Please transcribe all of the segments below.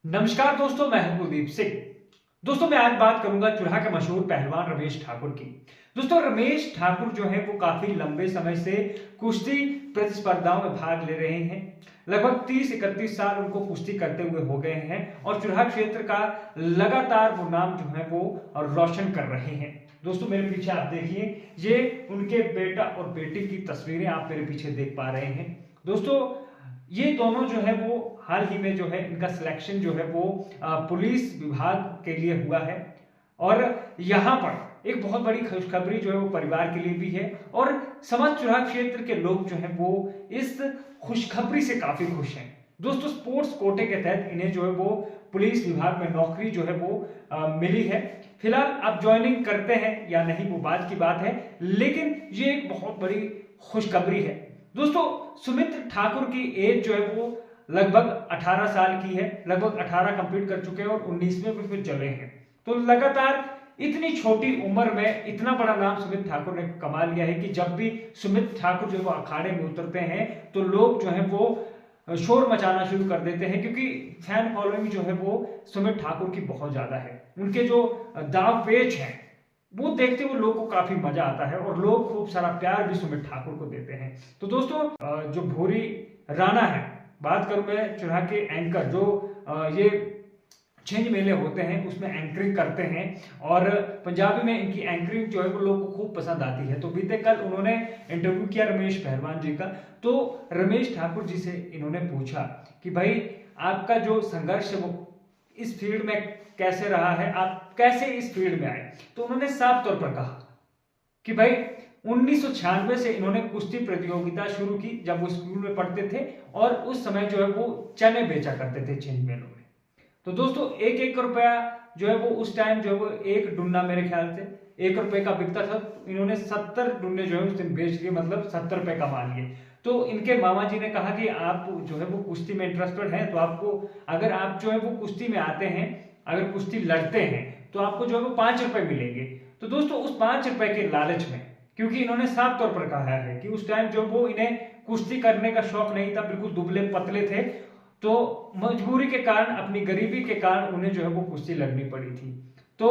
नमस्कार दोस्तों, मैं हूं कुलदीप सिंह। दोस्तों, मैं आज बात करूंगा चुरहा के मशहूर पहलवान रमेश ठाकुर की। दोस्तों, रमेश ठाकुर जो है वो काफी लंबे समय से कुश्ती प्रतिस्पर्धाओं में भाग ले रहे हैं। लगभग 30-31 साल उनको कुश्ती करते हुए हो गए हैं और चुरहा क्षेत्र का लगातार वो नाम जो है वो रोशन कर रहे हैं। दोस्तों, मेरे पीछे आप देखिए, ये उनके बेटा और बेटी की तस्वीरें आप मेरे पीछे देख पा रहे हैं। दोस्तों, ये दोनों जो है वो हाल ही में जो है इनका सिलेक्शन जो है वो पुलिस विभाग के लिए हुआ है। और यहाँ पर एक बहुत बड़ी खुशखबरी जो है वो परिवार के लिए भी है और समाज चुनाव क्षेत्र के लोग जो है वो इस खुशखबरी से काफी खुश हैं। दोस्तों, स्पोर्ट्स कोटे के तहत इन्हें जो है वो पुलिस विभाग में नौकरी जो है वो मिली है। फिलहाल आप ज्वाइनिंग करते हैं या नहीं वो बात की बात है, लेकिन ये एक बहुत बड़ी खुशखबरी है। दोस्तों, सुमित्र ठाकुर की एज जो है वो लगभग 18 साल की है। लगभग 18 कंप्लीट कर चुके हैं और 19वें में फिर चले हैं। तो लगातार इतनी छोटी उम्र में इतना बड़ा नाम सुमित ठाकुर ने कमा लिया है कि जब भी सुमित ठाकुर जो है वो अखाड़े में उतरते हैं तो लोग जो है वो शोर मचाना शुरू कर देते हैं, क्योंकि फैन फॉलोइंग जो है वो सुमित ठाकुर की बहुत ज्यादा है। उनके जो दाव पेच हैं वो देखते हुए लोग को काफी मजा आता है और लोग खूब सारा प्यार भी सुमित ठाकुर को देते हैं। तो दोस्तों, जो भूरी राणा है, बात करूं मैं चुनाव के एंकर जो ये छिंज मेले होते हैं उसमें एंकरिंग करते हैं और पंजाबी में इनकी एंकरिंग जो है वो लोगों को खूब पसंद आती है। तो बीते कल उन्होंने इंटरव्यू किया रमेश पहलवान जी का। तो रमेश ठाकुर जी से इन्होंने पूछा कि भाई, आपका जो संघर्ष है वो इस फील्ड में कैसे रहा है, आप कैसे इस फील्ड में आए। तो उन्होंने साफ तौर पर कहा कि भाई 1996 से इन्होंने कुश्ती प्रतियोगिता शुरू की जब वो स्कूल में पढ़ते थे और उस समय जो है वो चने बेचा करते थे छिंज मेलों में। तो दोस्तों, 1-1 रुपया जो है वो उस टाइम जो है वो एक डुन्ना मेरे ख्याल से 1 रुपए का बिकता था। तो इन्होंने 70 डुन्ने जो है उस दिन बेच दिए, मतलब 70 रुपए कमा लिए। तो इनके मामा जी ने कहा कि आप जो है वो कुश्ती में इंटरेस्टेड हैं, तो आपको, अगर आप जो है वो कुश्ती में आते हैं, अगर कुश्ती लड़ते हैं तो आपको जो है वो 5 रुपए मिलेंगे। तो दोस्तों, उस 5 रुपए के लालच में, क्योंकि इन्होंने साफ तौर पर कहा है कि उस टाइम जो वो इन्हें कुश्ती करने का शौक नहीं था, बिल्कुल दुबले पतले थे, तो मजबूरी के कारण, अपनी गरीबी के कारण उन्हें जो है वो कुश्ती लड़नी पड़ी थी। तो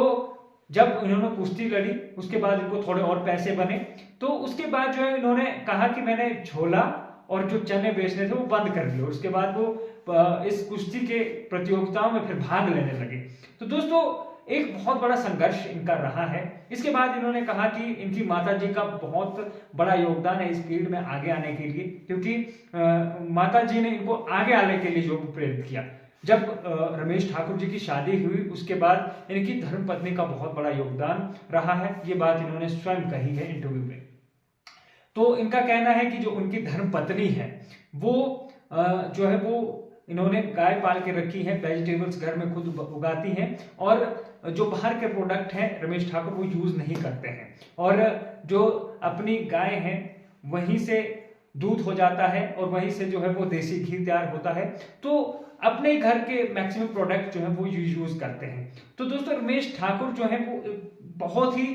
जब इन्होंने कुश्ती लड़ी उसके बाद इनको थोड़े और पैसे बने, तो उसके बाद जो है इन्होंने कहा कि मैंने झोला और जो चने बेचने थे वो बंद कर दिए। उसके बाद वो इस कुश्ती के प्रतियोगिताओं में फिर भाग लेने लगे। तो दोस्तों, एक बहुत बड़ा संघर्ष इनका रहा है। इसके बाद इन्होंने कहा कि इनकी माता जी का बहुत बड़ा योगदान है इस फील्ड में आगे आने के लिए, क्योंकि माता जी ने इनको आगे आने के लिए जो प्रेरित किया। जब रमेश ठाकुर जी की शादी हुई उसके बाद इनकी धर्मपत्नी का बहुत बड़ा योगदान रहा है। ये बात इन्होंने स्वयं कही है इंटरव्यू में। तो इनका कहना है कि जो उनकी धर्मपत्नी है वो जो है वो इन्होंने गाय पाल के रखी है, वेजिटेबल्स घर में खुद उगाती हैं और जो बाहर के प्रोडक्ट हैं रमेश ठाकुर वो यूज नहीं करते हैं। और जो अपनी गाय है वहीं से दूध हो जाता है और वहीं से जो है वो देसी घी तैयार होता है। तो अपने घर के मैक्सिमम प्रोडक्ट जो है वो यूज करते हैं। तो दोस्तों, रमेश ठाकुर जो है वो बहुत ही,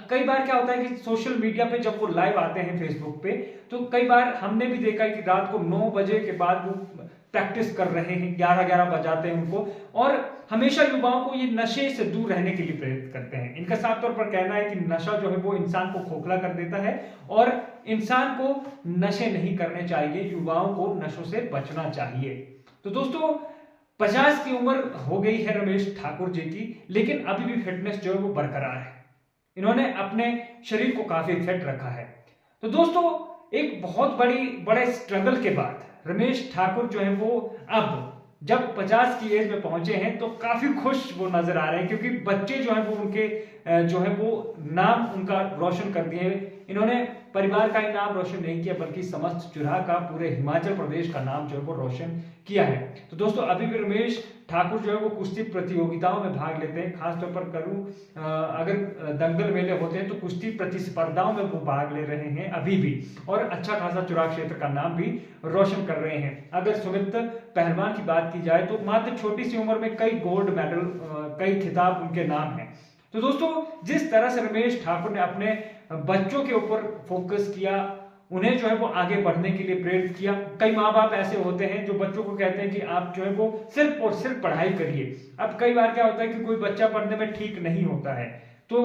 कई बार क्या होता है कि सोशल मीडिया पे जब वो लाइव आते हैं फेसबुक पे, तो कई बार हमने भी देखा है कि रात को 9 बजे के बाद वो प्रैक्टिस कर रहे हैं, 11-11 बजाते हैं उनको, और हमेशा युवाओं को ये नशे से दूर रहने के लिए प्रेरित करते हैं। इनका साफ तौर पर कहना है कि नशा जो है वो इंसान को खोखला कर देता है और इंसान को नशे नहीं करने चाहिए, युवाओं को नशों से बचना चाहिए। तो दोस्तों, 50 की उम्र हो गई है रमेश ठाकुर जी की, लेकिन अभी भी फिटनेस जो है वो बरकरार है। इन्होंने अपने शरीर को काफी फिट रखा है। तो दोस्तों, एक बहुत बड़े स्ट्रगल के बाद रमेश ठाकुर जो है वो अब जब 50 की एज में पहुंचे हैं तो काफी खुश वो नजर आ रहे हैं, क्योंकि बच्चे जो है वो उनके जो है वो नाम उनका रोशन कर दिए। इन्होंने परिवार का ही नाम रोशन नहीं किया बल्कि समस्त चुराह का, पूरे हिमाचल प्रदेश का नाम जो है वो रोशन किया है। तो दोस्तों, अभी भी रमेश ठाकुर जो है वो कुश्ती प्रतियोगिताओं में भाग लेते हैं। खासतौर पर करूं, अगर दंगल मेले होते हैं तो कुश्ती प्रतिस्पर्धाओं में वो भाग ले रहे हैं अभी भी, और अच्छा खासा चुराह क्षेत्र का नाम भी रोशन कर रहे हैं। अगर सुमित पहलवान की बात की जाए तो मात्र छोटी सी उम्र में कई गोल्ड मेडल, कई खिताब उनके नाम हैं। तो दोस्तों, जिस तरह से रमेश ठाकुर ने अपने बच्चों के ऊपर फोकस किया उन्हें जो है वो आगे बढ़ने के लिए प्रेरित किया। कई माँ बाप ऐसे होते हैं जो बच्चों को कहते हैं कि आप जो है वो सिर्फ और सिर्फ पढ़ाई करिए। अब कई बार क्या होता है कि कोई बच्चा पढ़ने में ठीक नहीं होता है तो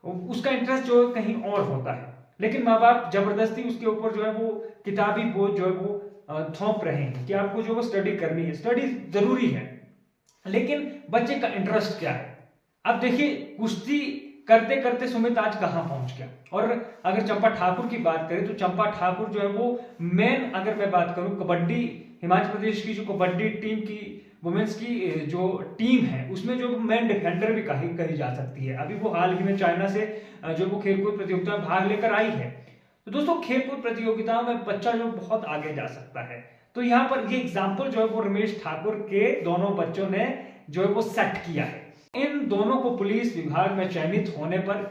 उसका इंटरेस्ट जो है कहीं और होता है, लेकिन माँ बाप जबरदस्ती उसके ऊपर जो है वो किताबी बोझ जो है वो थोप रहे हैं कि आपको जो वो स्टडी करनी है। स्टडी जरूरी है, लेकिन बच्चे का इंटरेस्ट क्या है। अब देखिए, कुश्ती करते करते सुमित आज कहां पहुंच गया। और अगर चंपा ठाकुर की बात करें तो चंपा ठाकुर जो है वो मेन, अगर मैं बात करूं कबड्डी, हिमाचल प्रदेश की जो कबड्डी टीम की वुमेन्स की जो टीम है उसमें जो मेन डिफेंडर भी कही जा सकती है। अभी वो हाल ही में चाइना से जो वो खेलकूद प्रतियोगिता में भाग लेकर आई है। तो दोस्तों, खेलकूद प्रतियोगिताओं में बच्चा जो बहुत आगे जा सकता है। तो यहाँ पर ये एग्जाम्पल जो है वो रमेश ठाकुर के दोनों बच्चों ने जो है वो सेट किया है। इन दोनों को पुलिस विभाग में चयनित होने पर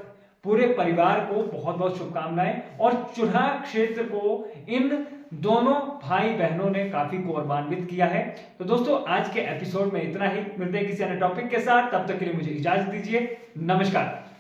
पूरे परिवार को बहुत बहुत शुभकामनाएं। और चुरहा क्षेत्र को इन दोनों भाई बहनों ने काफी गौरवान्वित किया है। तो दोस्तों, आज के एपिसोड में इतना ही। मिलते हैं किसी अन्य टॉपिक के साथ, तब तक के लिए मुझे इजाजत दीजिए। नमस्कार।